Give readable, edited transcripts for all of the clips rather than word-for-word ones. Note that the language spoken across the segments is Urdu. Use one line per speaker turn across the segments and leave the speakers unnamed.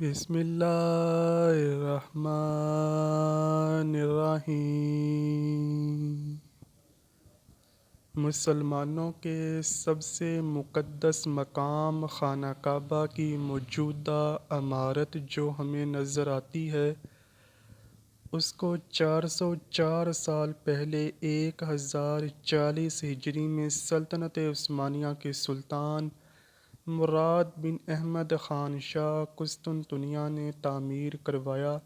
بسم اللہ الرحمن الرحیم۔ مسلمانوں کے سب سے مقدس مقام خانہ کعبہ کی موجودہ عمارت جو ہمیں نظر آتی ہے، اس کو 404 سال پہلے 1040 ہجری میں سلطنت عثمانیہ کے سلطان مراد بن احمد خان شاہ قسطنطنیہ نے تعمیر کروایا،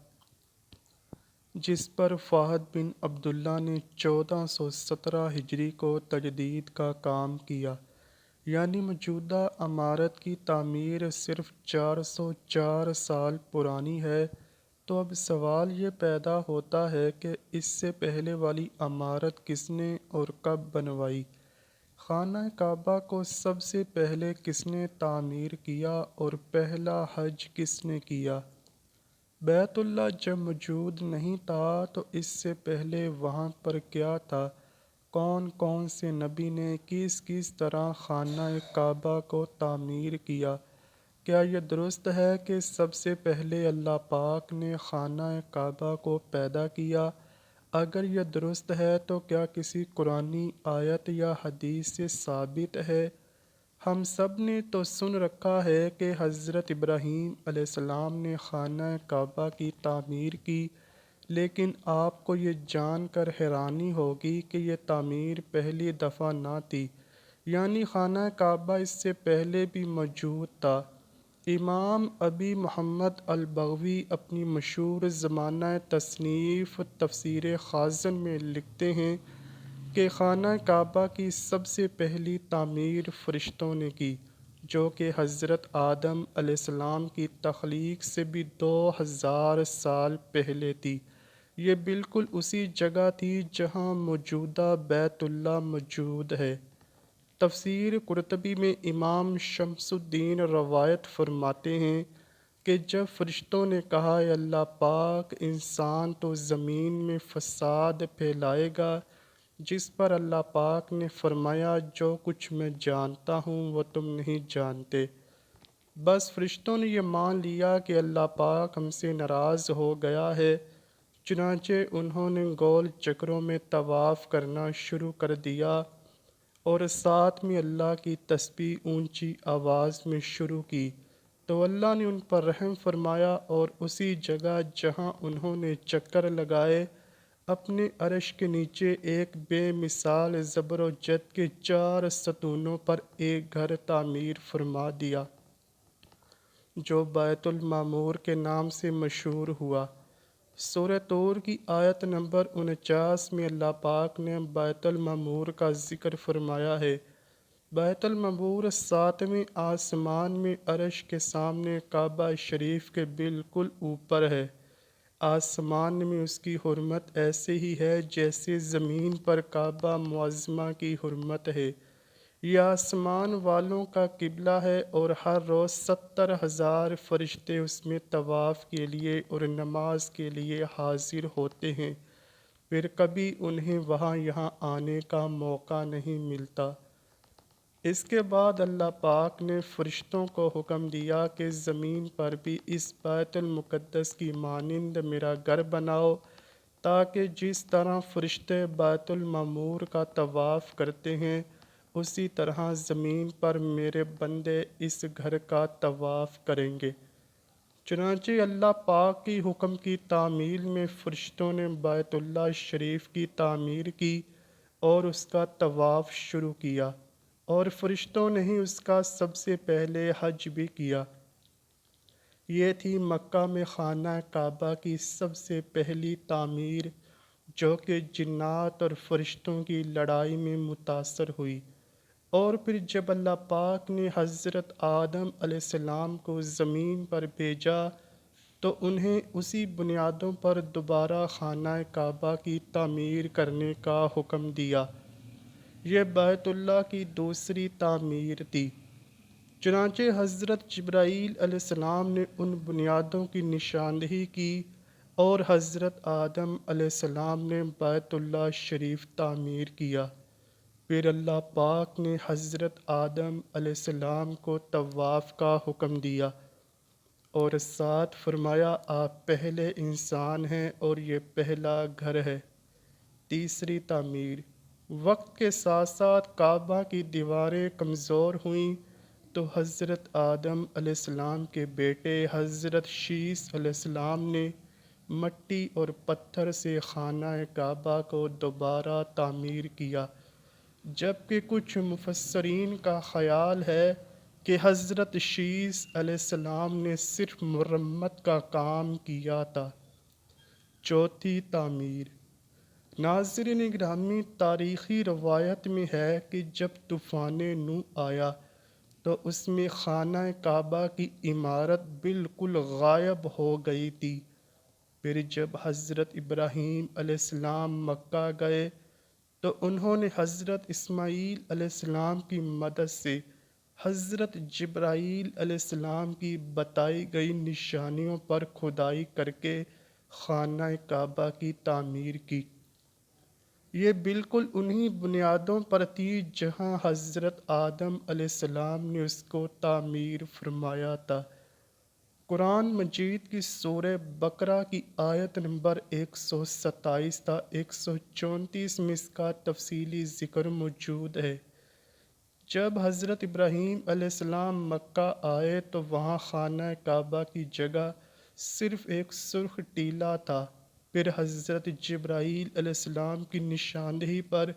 جس پر فہد بن عبداللہ نے 1417 ہجری کو تجدید کا کام کیا۔ یعنی موجودہ عمارت کی تعمیر صرف 404 سال پرانی ہے۔ تو اب سوال یہ پیدا ہوتا ہے کہ اس سے پہلے والی عمارت کس نے اور کب بنوائی؟ خانہ کعبہ کو سب سے پہلے کس نے تعمیر کیا اور پہلا حج کس نے کیا؟ بیت اللہ جب موجود نہیں تھا تو اس سے پہلے وہاں پر کیا تھا؟ کون کون سے نبی نے کس کس طرح خانہ کعبہ کو تعمیر کیا؟ کیا یہ درست ہے کہ سب سے پہلے اللہ پاک نے خانہ کعبہ کو پیدا کیا؟ اگر یہ درست ہے تو کیا کسی قرآنی آیت یا حدیث سے ثابت ہے؟ ہم سب نے تو سن رکھا ہے کہ حضرت ابراہیم علیہ السلام نے خانہ کعبہ کی تعمیر کی، لیکن آپ کو یہ جان کر حیرانی ہوگی کہ یہ تعمیر پہلی دفعہ نہ تھی، یعنی خانہ کعبہ اس سے پہلے بھی موجود تھا۔ امام ابی محمد البغوی اپنی مشہور زمانہ تصنیف تفسیر خازن میں لکھتے ہیں کہ خانہ کعبہ کی سب سے پہلی تعمیر فرشتوں نے کی، جو کہ حضرت آدم علیہ السلام کی تخلیق سے بھی 2000 سال پہلے تھی۔ یہ بالکل اسی جگہ تھی جہاں موجودہ بیت اللہ موجود ہے۔ تفسیر قرطبی میں امام شمس الدین روایت فرماتے ہیں کہ جب فرشتوں نے کہا اے اللہ پاک، انسان تو زمین میں فساد پھیلائے گا، جس پر اللہ پاک نے فرمایا جو کچھ میں جانتا ہوں وہ تم نہیں جانتے۔ بس فرشتوں نے یہ مان لیا کہ اللہ پاک ہم سے ناراض ہو گیا ہے، چنانچہ انہوں نے گول چکروں میں طواف کرنا شروع کر دیا اور ساتھ میں اللہ کی تسبیح اونچی آواز میں شروع کی، تو اللہ نے ان پر رحم فرمایا اور اسی جگہ جہاں انہوں نے چکر لگائے، اپنے عرش کے نیچے ایک بے مثال زبر و جد کے 4 ستونوں پر ایک گھر تعمیر فرما دیا، جو بیت المعمور کے نام سے مشہور ہوا۔ سورہ طور کی آیت نمبر 49 میں اللہ پاک نے بیت المعمور کا ذکر فرمایا ہے۔ بیت المعمور 7ویں آسمان میں عرش کے سامنے کعبہ شریف کے بالکل اوپر ہے۔ آسمان میں اس کی حرمت ایسے ہی ہے جیسے زمین پر کعبہ معظمہ کی حرمت ہے۔ یہ آسمان والوں کا قبلہ ہے اور ہر روز 70,000 فرشتے اس میں طواف کے لیے اور نماز کے لیے حاضر ہوتے ہیں، پھر کبھی انہیں وہاں یہاں آنے کا موقع نہیں ملتا۔ اس کے بعد اللہ پاک نے فرشتوں کو حکم دیا کہ زمین پر بھی اس بیت المقدس کی مانند میرا گھر بناؤ، تاکہ جس طرح فرشتے بیت المعمور کا طواف کرتے ہیں، اسی طرح زمین پر میرے بندے اس گھر کا طواف کریں گے۔ چنانچہ اللہ پاک کی حکم کی تعمیل میں فرشتوں نے بیت اللہ شریف کی تعمیر کی اور اس کا طواف شروع کیا، اور فرشتوں نے ہی اس کا سب سے پہلے حج بھی کیا۔ یہ تھی مکہ میں خانہ کعبہ کی سب سے پہلی تعمیر، جو کہ جنات اور فرشتوں کی لڑائی میں متاثر ہوئی، اور پھر جب اللہ پاک نے حضرت آدم علیہ السلام کو زمین پر بھیجا تو انہیں اسی بنیادوں پر دوبارہ خانہ کعبہ کی تعمیر کرنے کا حکم دیا۔ یہ بیت اللہ کی دوسری تعمیر تھی۔ چنانچہ حضرت جبرائیل علیہ السلام نے ان بنیادوں کی نشاندہی کی اور حضرت آدم علیہ السلام نے بیت اللہ شریف تعمیر کیا۔ پھر اللہ پاک نے حضرت آدم علیہ السلام کو طواف کا حکم دیا اور ساتھ فرمایا آپ پہلے انسان ہیں اور یہ پہلا گھر ہے۔ تیسری تعمیر، وقت کے ساتھ ساتھ کعبہ کی دیواریں کمزور ہوئیں تو حضرت آدم علیہ السلام کے بیٹے حضرت شیث علیہ السلام نے مٹی اور پتھر سے خانہ کعبہ کو دوبارہ تعمیر کیا، جبکہ کچھ مفسرین کا خیال ہے کہ حضرت شیث علیہ السلام نے صرف مرمت کا کام کیا تھا۔ چوتھی تعمیر، ناظرین گرامی، تاریخی روایت میں ہے کہ جب طوفان نوح آیا تو اس میں خانہ کعبہ کی عمارت بالکل غائب ہو گئی تھی۔ پھر جب حضرت ابراہیم علیہ السلام مکہ گئے تو انہوں نے حضرت اسماعیل علیہ السلام کی مدد سے حضرت جبرائیل علیہ السلام کی بتائی گئی نشانیوں پر کھدائی کر کے خانہ کعبہ کی تعمیر کی۔ یہ بالکل انہی بنیادوں پر تھی جہاں حضرت آدم علیہ السلام نے اس کو تعمیر فرمایا تھا۔ قرآن مجید کی سورہ بقرہ کی آیت نمبر 127 تا 134 میں اس کا تفصیلی ذکر موجود ہے۔ جب حضرت ابراہیم علیہ السلام مکہ آئے تو وہاں خانہ کعبہ کی جگہ صرف ایک سرخ ٹیلہ تھا۔ پھر حضرت جبرائیل علیہ السلام کی نشاندہی پر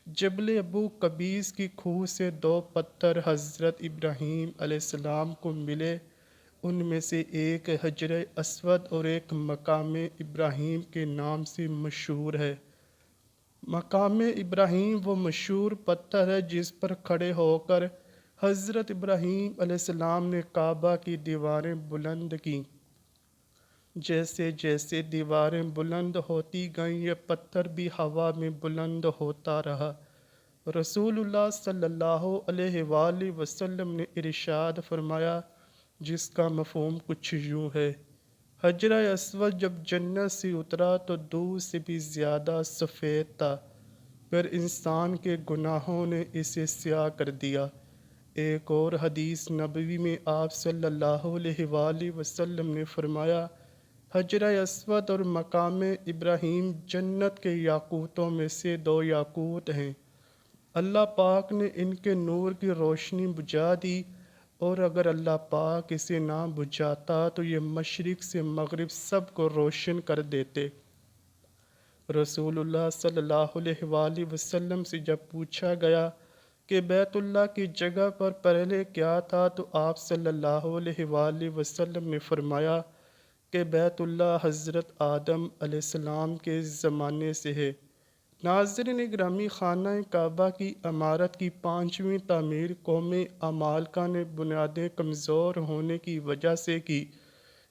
جبل ابو قبیس کی کوہ سے 2 پتھر حضرت ابراہیم علیہ السلام کو ملے۔ ان میں سے ایک حجر اسود اور ایک مقام ابراہیم کے نام سے مشہور ہے۔ مقام ابراہیم وہ مشہور پتھر ہے جس پر کھڑے ہو کر حضرت ابراہیم علیہ السلام نے کعبہ کی دیواریں بلند کیں۔ جیسے جیسے دیواریں بلند ہوتی گئیں یہ پتھر بھی ہوا میں بلند ہوتا رہا۔ رسول اللہ صلی اللہ علیہ وآلہ وسلم نے ارشاد فرمایا، جس کا مفہوم کچھ یوں ہے: حجر اسود جب جنت سے اترا تو دودھ سے بھی زیادہ سفید تھا، پھر انسان کے گناہوں نے اسے سیاہ کر دیا۔ ایک اور حدیث نبوی میں آپ صلی اللہ علیہ وآلہ وسلم نے فرمایا، حجر اسود اور مقام ابراہیم جنت کے یاقوتوں میں سے 2 یاقوت ہیں۔ اللہ پاک نے ان کے نور کی روشنی بجھا دی، اور اگر اللہ پاک اسے نہ بجھاتا تو یہ مشرق سے مغرب سب کو روشن کر دیتے۔ رسول اللہ صلی اللہ علیہ وآلہ وسلم سے جب پوچھا گیا کہ بیت اللہ کی جگہ پر پہلے کیا تھا تو آپ صلی اللہ علیہ وآلہ وسلم نے فرمایا کہ بیت اللہ حضرت آدم علیہ السلام کے زمانے سے ہے۔ ناظرین گرامی، خانہ کعبہ کی عمارت کی 5ویں تعمیر قوم عمالقہ نے بنیادیں کمزور ہونے کی وجہ سے کی،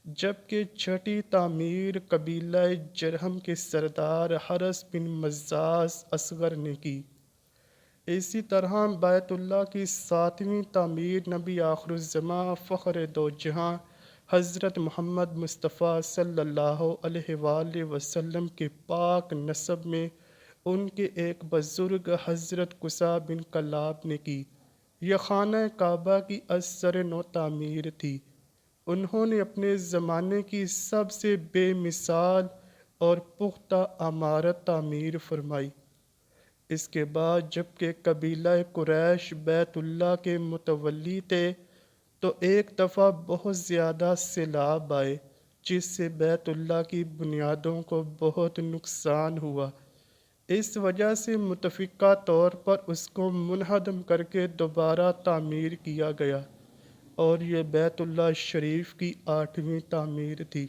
جبکہ 6ٹھی تعمیر قبیلہ جرہم کے سردار حرس بن مزاز اصغر نے کی۔ اسی طرح بیت اللہ کی 7ویں تعمیر نبی آخر الزماں فخر دو جہاں حضرت محمد مصطفیٰ صلی اللہ علیہ وآلہ وسلم کے پاک نسب میں ان کے ایک بزرگ حضرت قصہ بن کلاب نے کی۔ یہ خانہ کعبہ کی اثر نو تعمیر تھی۔ انہوں نے اپنے زمانے کی سب سے بے مثال اور پختہ عمارت تعمیر فرمائی۔ اس کے بعد جبکہ قبیلہ قریش بیت اللہ کے متولی تھے تو ایک دفعہ بہت زیادہ سیلاب آئے، جس سے بیت اللہ کی بنیادوں کو بہت نقصان ہوا۔ اس وجہ سے متفقہ طور پر اس کو منہدم کر کے دوبارہ تعمیر کیا گیا، اور یہ بیت اللہ شریف کی 8ویں تعمیر تھی۔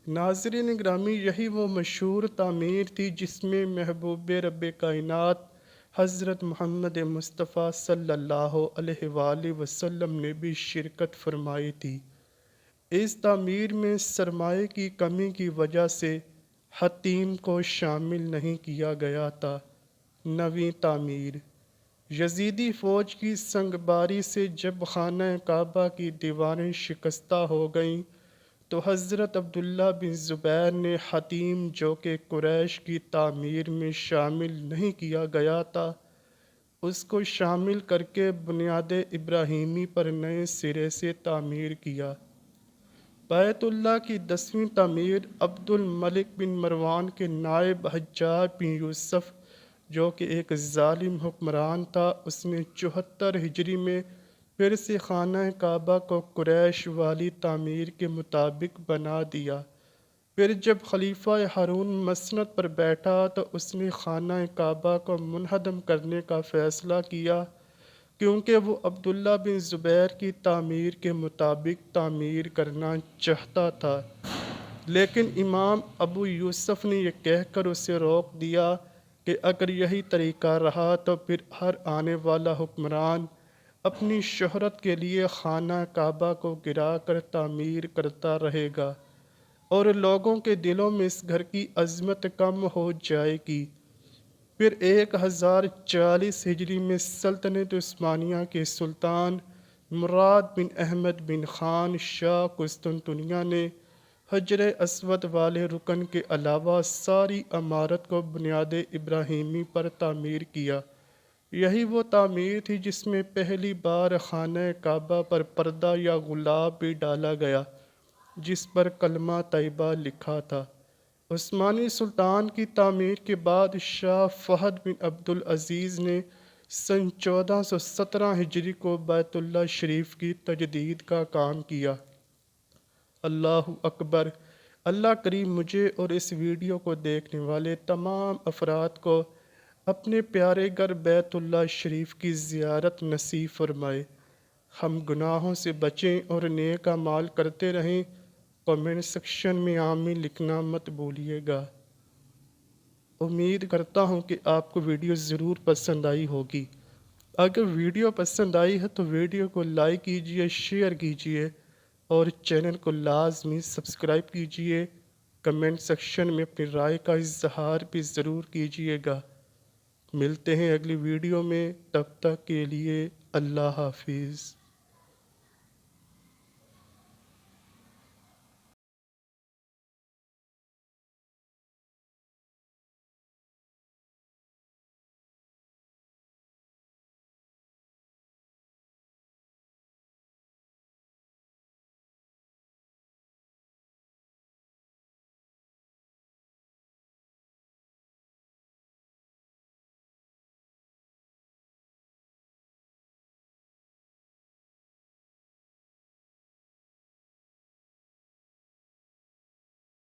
ناظرین گرامی، یہی وہ مشہور تعمیر تھی جس میں محبوب رب کائنات حضرت محمد مصطفیٰ صلی اللہ علیہ وآلہ وسلم نے بھی شرکت فرمائی تھی۔ اس تعمیر میں سرمایے کی کمی کی وجہ سے حطیم کو شامل نہیں کیا گیا تھا۔ 9ویں تعمیر، یزیدی فوج کی سنگباری سے جب خانہ کعبہ کی دیواریں شکستہ ہو گئیں تو حضرت عبداللہ بن زبیر نے حطیم، جو کہ قریش کی تعمیر میں شامل نہیں کیا گیا تھا، اس کو شامل کر کے بنیاد ابراہیمی پر نئے سرے سے تعمیر کیا۔ بیت اللہ کی 10ویں تعمیر عبد الملک بن مروان کے نائب حجاج بن یوسف جو کہ ایک ظالم حکمران تھا، اس نے 74 ہجری میں پھر سے خانہ کعبہ کو قریش والی تعمیر کے مطابق بنا دیا۔ پھر جب خلیفہ ہارون مسند پر بیٹھا تو اس نے خانہ کعبہ کو منہدم کرنے کا فیصلہ کیا، کیونکہ وہ عبداللہ بن زبیر کی تعمیر کے مطابق تعمیر کرنا چاہتا تھا، لیکن امام ابو یوسف نے یہ کہہ کر اسے روک دیا کہ اگر یہی طریقہ رہا تو پھر ہر آنے والا حکمران اپنی شہرت کے لیے خانہ کعبہ کو گرا کر تعمیر کرتا رہے گا اور لوگوں کے دلوں میں اس گھر کی عظمت کم ہو جائے گی۔ پھر 1040 ہجری میں سلطنت عثمانیہ کے سلطان مراد بن احمد بن خان شاہ قسطنطنیہ نے حجر اسود والے رکن کے علاوہ ساری عمارت کو بنیاد ابراہیمی پر تعمیر کیا۔ یہی وہ تعمیر تھی جس میں پہلی بار خانہ کعبہ پر پردہ یا غلاف بھی ڈالا گیا جس پر کلمہ طیبہ لکھا تھا۔ عثمانی سلطان کی تعمیر کے بعد شاہ فہد بن عبد العزیز نے سن 1417 ہجری کو بیت اللہ شریف کی تجدید کا کام کیا۔ اللہ اکبر۔ اللہ کریم مجھے اور اس ویڈیو کو دیکھنے والے تمام افراد کو اپنے پیارے گھر بیت اللہ شریف کی زیارت نصیب فرمائے۔ ہم گناہوں سے بچیں اور نیک اعمال کرتے رہیں۔ کمنٹ سیکشن میں آمین لکھنا مت بھولیے گا۔ امید کرتا ہوں کہ آپ کو ویڈیو ضرور پسند آئی ہوگی۔ اگر ویڈیو پسند آئی ہے تو ویڈیو کو لائک کیجئے، شیئر کیجئے اور چینل کو لازمی سبسکرائب کیجئے۔ کمنٹ سیکشن میں اپنی رائے کا اظہار بھی ضرور کیجئے گا۔ ملتے ہیں اگلی ویڈیو میں، تب تک کے لیے اللہ حافظ۔